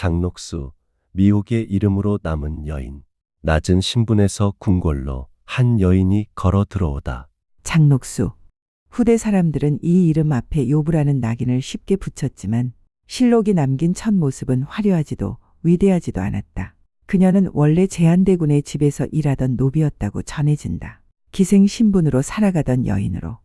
장녹수, 미혹의 이름으로 남은 여인. 낮은 신분에서 궁궐로 한 여인이 걸어 들어오다. 장녹수. 후대 사람들은 이 이름 앞에 요부라는 낙인을 쉽게 붙였지만 실록이 남긴 첫 모습은 화려하지도 위대하지도 않았다. 그녀는 원래 제한대군의 집에서 일하던 노비였다고 전해진다. 기생 신분으로 살아가던 여인으로.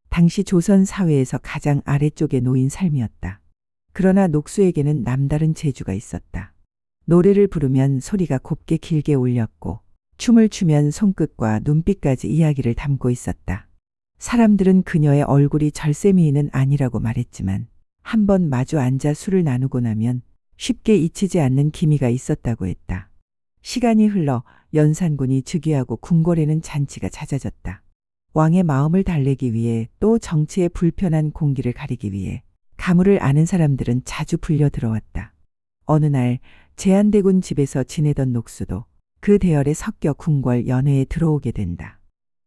당시 조선 사회에서 가장 아래쪽에 놓인 삶이었다. 그러나 녹수에게는 남다른 재주가 있었다. 노래를 부르면 소리가 곱게 길게 울렸고 춤을 추면 손끝과 눈빛까지 이야기를 담고 있었다. 사람들은 그녀의 얼굴이 절세미인은 아니라고 말했지만 한번 마주 앉아 술을 나누고 나면 쉽게 잊히지 않는 기미가 있었다고 했다. 시간이 흘러 연산군이 즉위하고 궁궐에는 잔치가 잦아졌다. 왕의 마음을 달래기 위해 또 정치의 불편한 공기를 가리기 위해 가물을 아는 사람들은 자주 불려 들어왔다. 어느 날 제한대군 집에서 지내던 녹수도 그 대열에 섞여 궁궐 연회에 들어오게 된다.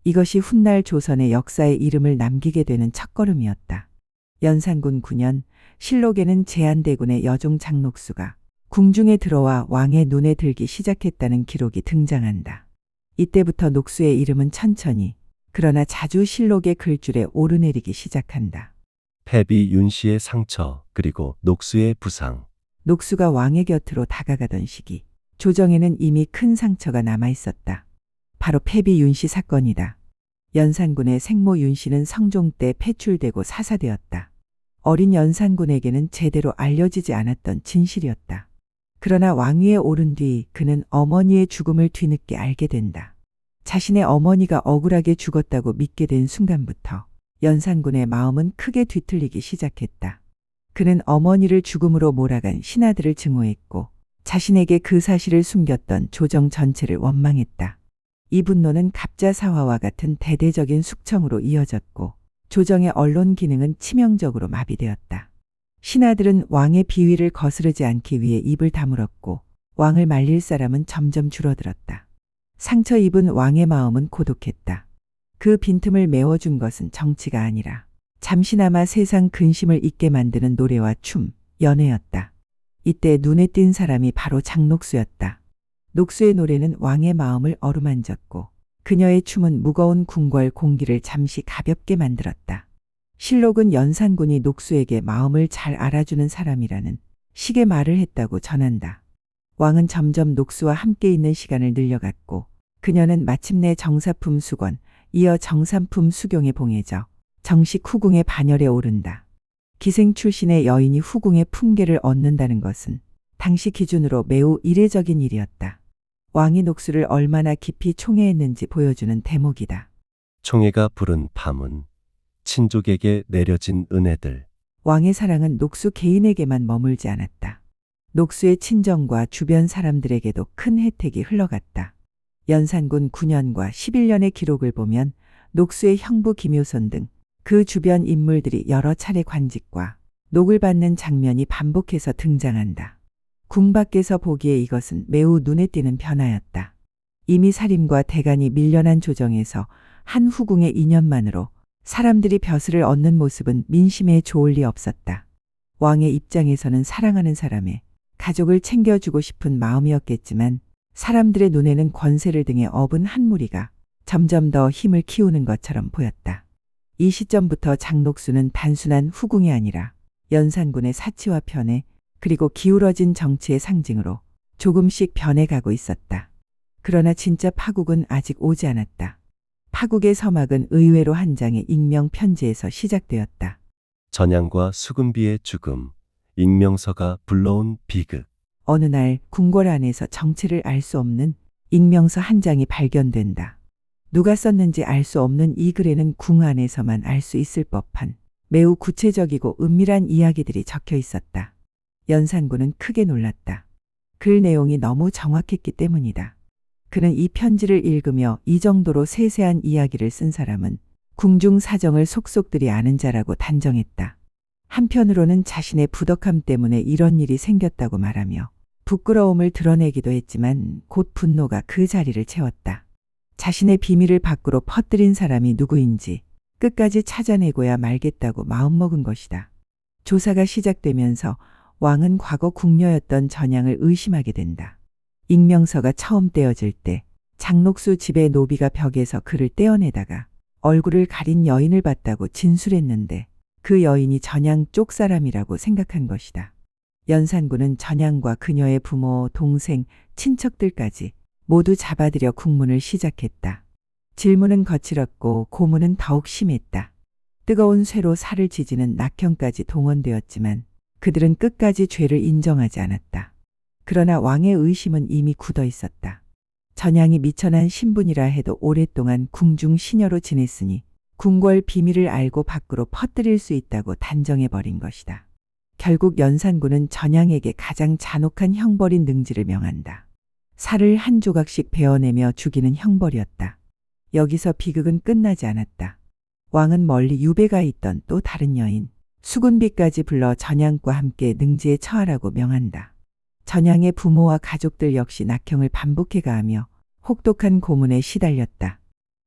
이것이 훗날 조선의 역사에 이름을 남기게 되는 첫걸음이었다. 연산군 9년 실록에는 제한대군의 여종 장녹수가 궁중에 들어와 왕의 눈에 들기 시작했다는 기록이 등장한다. 이때부터 녹수의 이름은 천천히 그러나 자주 실록의 글줄에 오르내리기 시작한다. 패비 윤씨의 상처, 그리고 녹수의 부상. 녹수가 왕의 곁으로 다가가던 시기, 조정에는 이미 큰 상처가 남아 있었다. 바로 패비 윤씨 사건이다. 연산군의 생모 윤씨는 성종 때 폐출되고 사사되었다. 어린 연산군에게는 제대로 알려지지 않았던 진실이었다. 그러나 왕위에 오른 뒤 그는 어머니의 죽음을 뒤늦게 알게 된다. 자신의 어머니가 억울하게 죽었다고 믿게 된 순간부터 연산군의 마음은 크게 뒤틀리기 시작했다. 그는 어머니를 죽음으로 몰아간 신하들을 증오했고 자신에게 그 사실을 숨겼던 조정 전체를 원망했다. 이 분노는 갑자사화와 같은 대대적인 숙청으로 이어졌고 조정의 언론 기능은 치명적으로 마비되었다. 신하들은 왕의 비위를 거스르지 않기 위해 입을 다물었고 왕을 말릴 사람은 점점 줄어들었다. 상처 입은 왕의 마음은 고독했다. 그 빈틈을 메워준 것은 정치가 아니라 잠시나마 세상 근심을 잊게 만드는 노래와 춤, 연회였다. 이때 눈에 띈 사람이 바로 장녹수였다. 녹수의 노래는 왕의 마음을 어루만졌고 그녀의 춤은 무거운 궁궐 공기를 잠시 가볍게 만들었다. 실록은 연산군이 녹수에게 마음을 잘 알아주는 사람이라는 식의 말을 했다고 전한다. 왕은 점점 녹수와 함께 있는 시간을 늘려갔고 그녀는 마침내 정사품 수건, 이어 정삼품 수경에 봉해져 정식 후궁의 반열에 오른다. 기생 출신의 여인이 후궁의 품계를 얻는다는 것은 당시 기준으로 매우 이례적인 일이었다. 왕이 녹수를 얼마나 깊이 총애했는지 보여주는 대목이다. 총애가 부른 파문. 친족에게 내려진 은혜들. 왕의 사랑은 녹수 개인에게만 머물지 않았다. 녹수의 친정과 주변 사람들에게도 큰 혜택이 흘러갔다. 연산군 9년과 11년의 기록을 보면 녹수의 형부 김효선 등 그 주변 인물들이 여러 차례 관직과 녹을 받는 장면이 반복해서 등장한다. 궁 밖에서 보기에 이것은 매우 눈에 띄는 변화였다. 이미 살림과 대간이 밀려난 조정에서 한 후궁의 인연만으로 사람들이 벼슬을 얻는 모습은 민심에 좋을 리 없었다. 왕의 입장에서는 사랑하는 사람의 가족을 챙겨주고 싶은 마음이었겠지만 사람들의 눈에는 권세를 등에 업은 한 무리가 점점 더 힘을 키우는 것처럼 보였다. 이 시점부터 장녹수는 단순한 후궁이 아니라 연산군의 사치와 편애 그리고 기울어진 정치의 상징으로 조금씩 변해가고 있었다. 그러나 진짜 파국은 아직 오지 않았다. 파국의 서막은 의외로 한 장의 익명 편지에서 시작되었다. 전향과 수금비의 죽음. 익명서가 불러온 비극. 어느 날 궁궐 안에서 정체를 알 수 없는 익명서 한 장이 발견된다. 누가 썼는지 알 수 없는 이 글에는 궁 안에서만 알 수 있을 법한 매우 구체적이고 은밀한 이야기들이 적혀 있었다. 연산군은 크게 놀랐다. 글 내용이 너무 정확했기 때문이다. 그는 이 편지를 읽으며 이 정도로 세세한 이야기를 쓴 사람은 궁중 사정을 속속들이 아는 자라고 단정했다. 한편으로는 자신의 부덕함 때문에 이런 일이 생겼다고 말하며 부끄러움을 드러내기도 했지만 곧 분노가 그 자리를 채웠다. 자신의 비밀을 밖으로 퍼뜨린 사람이 누구인지 끝까지 찾아내고야 말겠다고 마음먹은 것이다. 조사가 시작되면서 왕은 과거 궁녀였던 전향을 의심하게 된다. 익명서가 처음 떼어질 때 장녹수 집의 노비가 벽에서 그를 떼어내다가 얼굴을 가린 여인을 봤다고 진술했는데 그 여인이 전향 쪽 사람이라고 생각한 것이다. 연산군은 전향과 그녀의 부모, 동생, 친척들까지 모두 잡아들여 국문을 시작했다. 질문은 거칠었고 고문은 더욱 심했다. 뜨거운 쇠로 살을 지지는 낙형까지 동원되었지만 그들은 끝까지 죄를 인정하지 않았다. 그러나 왕의 의심은 이미 굳어 있었다. 전향이 미천한 신분이라 해도 오랫동안 궁중 시녀로 지냈으니 궁궐 비밀을 알고 밖으로 퍼뜨릴 수 있다고 단정해버린 것이다. 결국 연산군은 전향에게 가장 잔혹한 형벌인 능지를 명한다. 살을 한 조각씩 베어내며 죽이는 형벌이었다. 여기서 비극은 끝나지 않았다. 왕은 멀리 유배가 있던 또 다른 여인 수군비까지 불러 전향과 함께 능지에 처하라고 명한다. 전향의 부모와 가족들 역시 낙형을 반복해 가하며 혹독한 고문에 시달렸다.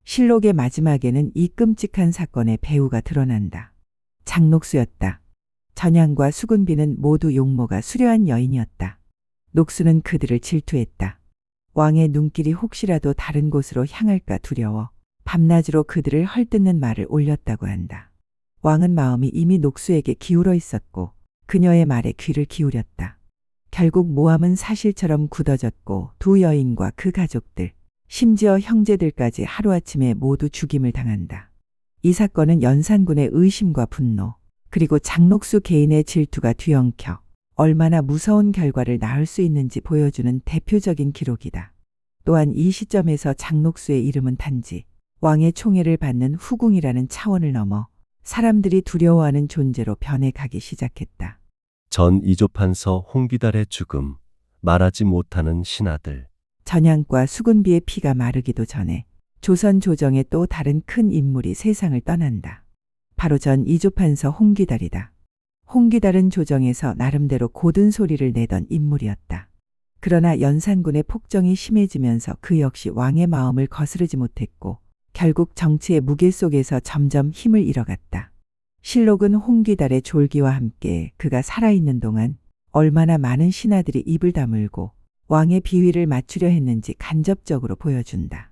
실록의 마지막에는 이 끔찍한 사건의 배후가 드러난다. 장녹수였다. 전향과 수군비는 모두 용모가 수려한 여인이었다. 녹수는 그들을 질투했다. 왕의 눈길이 혹시라도 다른 곳으로 향할까 두려워 밤낮으로 그들을 헐뜯는 말을 올렸다고 한다. 왕은 마음이 이미 녹수에게 기울어 있었고 그녀의 말에 귀를 기울였다. 결국 모함은 사실처럼 굳어졌고 두 여인과 그 가족들, 심지어 형제들까지 하루아침에 모두 죽임을 당한다. 이 사건은 연산군의 의심과 분노, 그리고 장녹수 개인의 질투가 뒤엉켜 얼마나 무서운 결과를 낳을 수 있는지 보여주는 대표적인 기록이다. 또한 이 시점에서 장녹수의 이름은 단지 왕의 총애를 받는 후궁이라는 차원을 넘어 사람들이 두려워하는 존재로 변해가기 시작했다. 전 이조판서 홍기달의 죽음, 말하지 못하는 신하들. 전향과 수군비의 피가 마르기도 전에 조선 조정의 또 다른 큰 인물이 세상을 떠난다. 바로 전 이조판서 홍기달이다. 홍기달은 조정에서 나름대로 고든 소리를 내던 인물이었다. 그러나 연산군의 폭정이 심해지면서 그 역시 왕의 마음을 거스르지 못했고 결국 정치의 무게 속에서 점점 힘을 잃어갔다. 실록은 홍기달의 졸기와 함께 그가 살아있는 동안 얼마나 많은 신하들이 입을 다물고 왕의 비위를 맞추려 했는지 간접적으로 보여준다.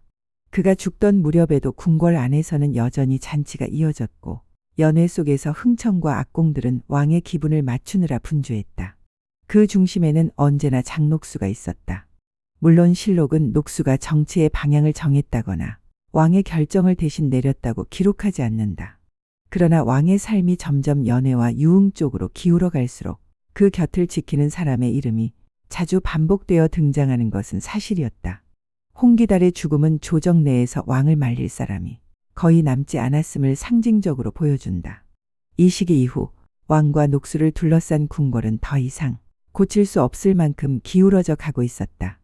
그가 죽던 무렵에도 궁궐 안에서는 여전히 잔치가 이어졌고 연회 속에서 흥청과 악공들은 왕의 기분을 맞추느라 분주했다. 그 중심에는 언제나 장녹수가 있었다. 물론 실록은 녹수가 정치의 방향을 정했다거나 왕의 결정을 대신 내렸다고 기록하지 않는다. 그러나 왕의 삶이 점점 연회와 유흥 쪽으로 기울어 갈수록 그 곁을 지키는 사람의 이름이 자주 반복되어 등장하는 것은 사실이었다. 홍기달의 죽음은 조정 내에서 왕을 말릴 사람이 거의 남지 않았음을 상징적으로 보여준다. 이 시기 이후 왕과 녹수를 둘러싼 궁궐은 더 이상 고칠 수 없을 만큼 기울어져 가고 있었다.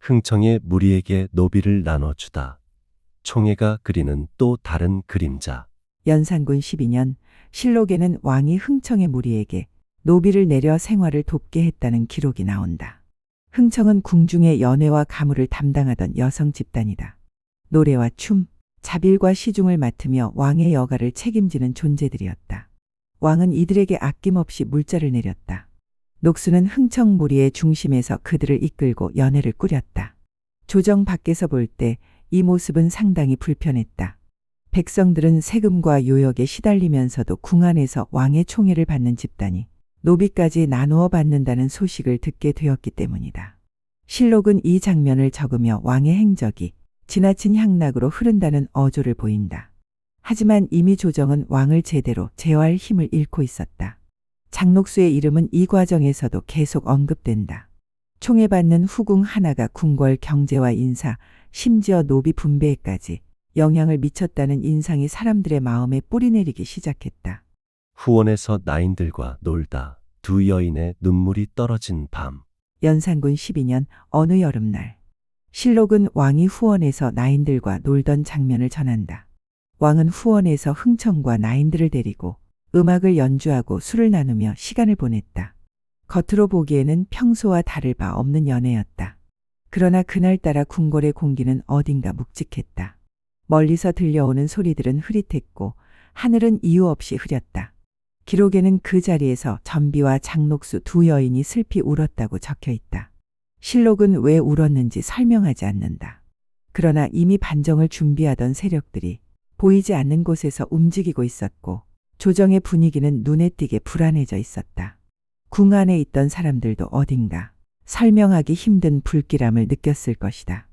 흥청의 무리에게 노비를 나눠주다. 총애가 그리는 또 다른 그림자. 연산군 12년 실록에는 왕이 흥청의 무리에게 노비를 내려 생활을 돕게 했다는 기록이 나온다. 흥청은 궁중의 연회와 가무를 담당하던 여성 집단이다. 노래와 춤, 자빌과 시중을 맡으며 왕의 여가를 책임지는 존재들이었다. 왕은 이들에게 아낌없이 물자를 내렸다. 녹수는 흥청 무리의 중심에서 그들을 이끌고 연회를 꾸렸다. 조정 밖에서 볼 때 이 모습은 상당히 불편했다. 백성들은 세금과 요역에 시달리면서도 궁 안에서 왕의 총애를 받는 집단이 노비까지 나누어 받는다는 소식을 듣게 되었기 때문이다. 실록은 이 장면을 적으며 왕의 행적이 지나친 향락으로 흐른다는 어조를 보인다. 하지만 이미 조정은 왕을 제대로 제어할 힘을 잃고 있었다. 장녹수의 이름은 이 과정에서도 계속 언급된다. 총애받는 후궁 하나가 궁궐 경제와 인사, 심지어 노비 분배에까지 영향을 미쳤다는 인상이 사람들의 마음에 뿌리내리기 시작했다. 후원에서 나인들과 놀다. 두 여인의 눈물이 떨어진 밤. 연산군 12년 어느 여름날. 실록은 왕이 후원에서 나인들과 놀던 장면을 전한다. 왕은 후원에서 흥청과 나인들을 데리고 음악을 연주하고 술을 나누며 시간을 보냈다. 겉으로 보기에는 평소와 다를 바 없는 연회였다. 그러나 그날따라 궁궐의 공기는 어딘가 묵직했다. 멀리서 들려오는 소리들은 흐릿했고 하늘은 이유 없이 흐렸다. 기록에는 그 자리에서 전비와 장녹수 두 여인이 슬피 울었다고 적혀 있다. 실록은 왜 울었는지 설명하지 않는다. 그러나 이미 반정을 준비하던 세력들이 보이지 않는 곳에서 움직이고 있었고 조정의 분위기는 눈에 띄게 불안해져 있었다. 궁 안에 있던 사람들도 어딘가 설명하기 힘든 불길함을 느꼈을 것이다.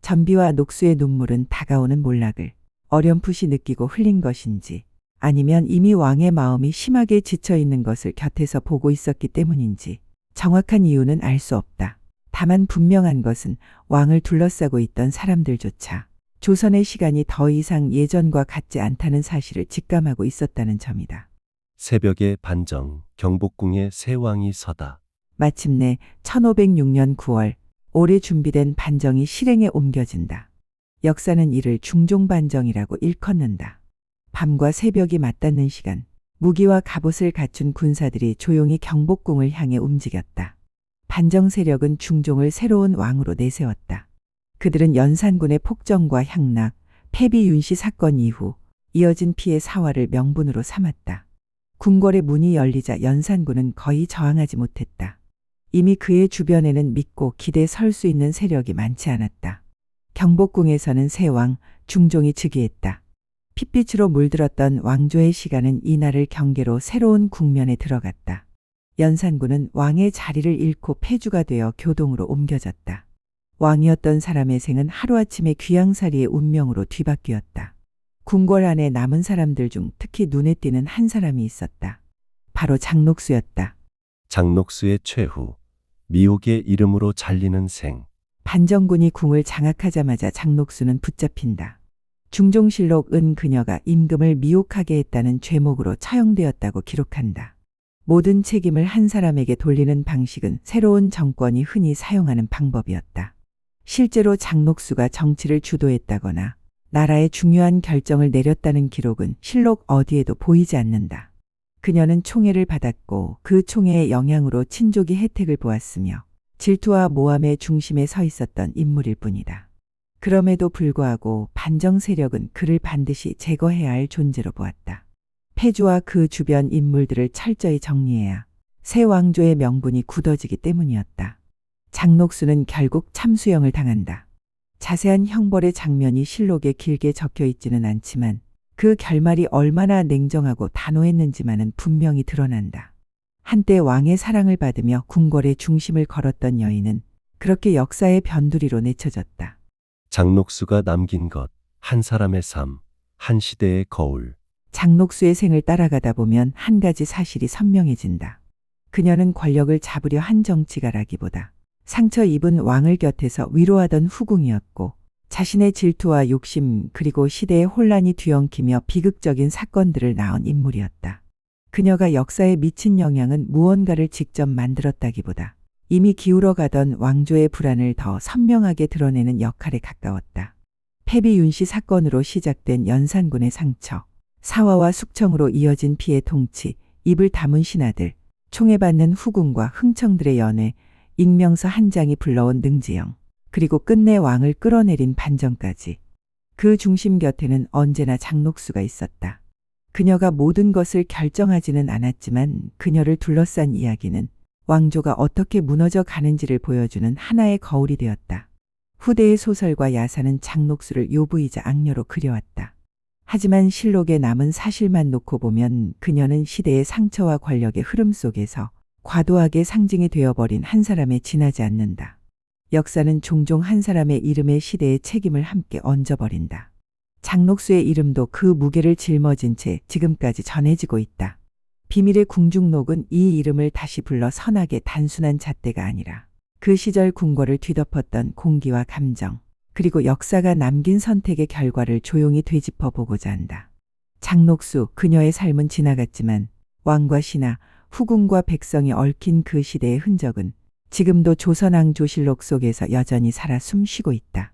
전비와 녹수의 눈물은 다가오는 몰락을 어렴풋이 느끼고 흘린 것인지 아니면 이미 왕의 마음이 심하게 지쳐 있는 것을 곁에서 보고 있었기 때문인지 정확한 이유는 알 수 없다. 다만 분명한 것은 왕을 둘러싸고 있던 사람들조차 조선의 시간이 더 이상 예전과 같지 않다는 사실을 직감하고 있었다는 점이다. 새벽에 반정, 경복궁에 새 왕이 서다. 마침내 1506년 9월 오래 준비된 반정이 실행에 옮겨진다. 역사는 이를 중종반정이라고 일컫는다. 밤과 새벽이 맞닿는 시간, 무기와 갑옷을 갖춘 군사들이 조용히 경복궁을 향해 움직였다. 반정 세력은 중종을 새로운 왕으로 내세웠다. 그들은 연산군의 폭정과 향락, 패비 윤씨 사건 이후 이어진 피해 사활을 명분으로 삼았다. 궁궐의 문이 열리자 연산군은 거의 저항하지 못했다. 이미 그의 주변에는 믿고 기대 설 수 있는 세력이 많지 않았다. 경복궁에서는 새 왕, 중종이 즉위했다. 핏빛으로 물들었던 왕조의 시간은 이날을 경계로 새로운 국면에 들어갔다. 연산군은 왕의 자리를 잃고 폐주가 되어 교동으로 옮겨졌다. 왕이었던 사람의 생은 하루아침에 귀양살이의 운명으로 뒤바뀌었다. 궁궐 안에 남은 사람들 중 특히 눈에 띄는 한 사람이 있었다. 바로 장녹수였다. 장녹수의 최후, 미혹의 이름으로 잘리는 생. 반정군이 궁을 장악하자마자 장녹수는 붙잡힌다. 중종실록은 그녀가 임금을 미혹하게 했다는 죄목으로 처형되었다고 기록한다. 모든 책임을 한 사람에게 돌리는 방식은 새로운 정권이 흔히 사용하는 방법이었다. 실제로 장녹수가 정치를 주도했다거나 나라의 중요한 결정을 내렸다는 기록은 실록 어디에도 보이지 않는다. 그녀는 총애를 받았고 그 총애의 영향으로 친족이 혜택을 보았으며 질투와 모함의 중심에 서 있었던 인물일 뿐이다. 그럼에도 불구하고 반정 세력은 그를 반드시 제거해야 할 존재로 보았다. 폐주와 그 주변 인물들을 철저히 정리해야 새 왕조의 명분이 굳어지기 때문이었다. 장녹수는 결국 참수형을 당한다. 자세한 형벌의 장면이 실록에 길게 적혀 있지는 않지만 그 결말이 얼마나 냉정하고 단호했는지만은 분명히 드러난다. 한때 왕의 사랑을 받으며 궁궐의 중심을 걸었던 여인은 그렇게 역사의 변두리로 내쳐졌다. 장녹수가 남긴 것, 한 사람의 삶, 한 시대의 거울. 장녹수의 생을 따라가다 보면 한 가지 사실이 선명해진다. 그녀는 권력을 잡으려 한 정치가라기보다 상처 입은 왕을 곁에서 위로하던 후궁이었고 자신의 질투와 욕심 그리고 시대의 혼란이 뒤엉키며 비극적인 사건들을 낳은 인물이었다. 그녀가 역사에 미친 영향은 무언가를 직접 만들었다기보다 이미 기울어가던 왕조의 불안을 더 선명하게 드러내는 역할에 가까웠다. 패비 윤씨 사건으로 시작된 연산군의 상처, 사화와 숙청으로 이어진 피해 통치, 입을 다문 신하들, 총애받는 후궁과 흥청들의 연애, 익명서 한 장이 불러온 능지영, 그리고 끝내 왕을 끌어내린 반정까지. 그 중심 곁에는 언제나 장녹수가 있었다. 그녀가 모든 것을 결정하지는 않았지만 그녀를 둘러싼 이야기는 왕조가 어떻게 무너져 가는지를 보여주는 하나의 거울이 되었다. 후대의 소설과 야사는 장녹수를 요부이자 악녀로 그려왔다. 하지만 실록에 남은 사실만 놓고 보면 그녀는 시대의 상처와 권력의 흐름 속에서 과도하게 상징이 되어버린 한 사람에 지나지 않는다. 역사는 종종 한 사람의 이름에 시대의 책임을 함께 얹어버린다. 장녹수의 이름도 그 무게를 짊어진 채 지금까지 전해지고 있다. 비밀의 궁중록은 이 이름을 다시 불러 선하게 단순한 잣대가 아니라 그 시절 궁궐을 뒤덮었던 공기와 감정, 그리고 역사가 남긴 선택의 결과를 조용히 되짚어 보고자 한다. 장녹수, 그녀의 삶은 지나갔지만 왕과 신하, 후궁과 백성이 얽힌 그 시대의 흔적은 지금도 조선왕조실록 속에서 여전히 살아 숨쉬고 있다.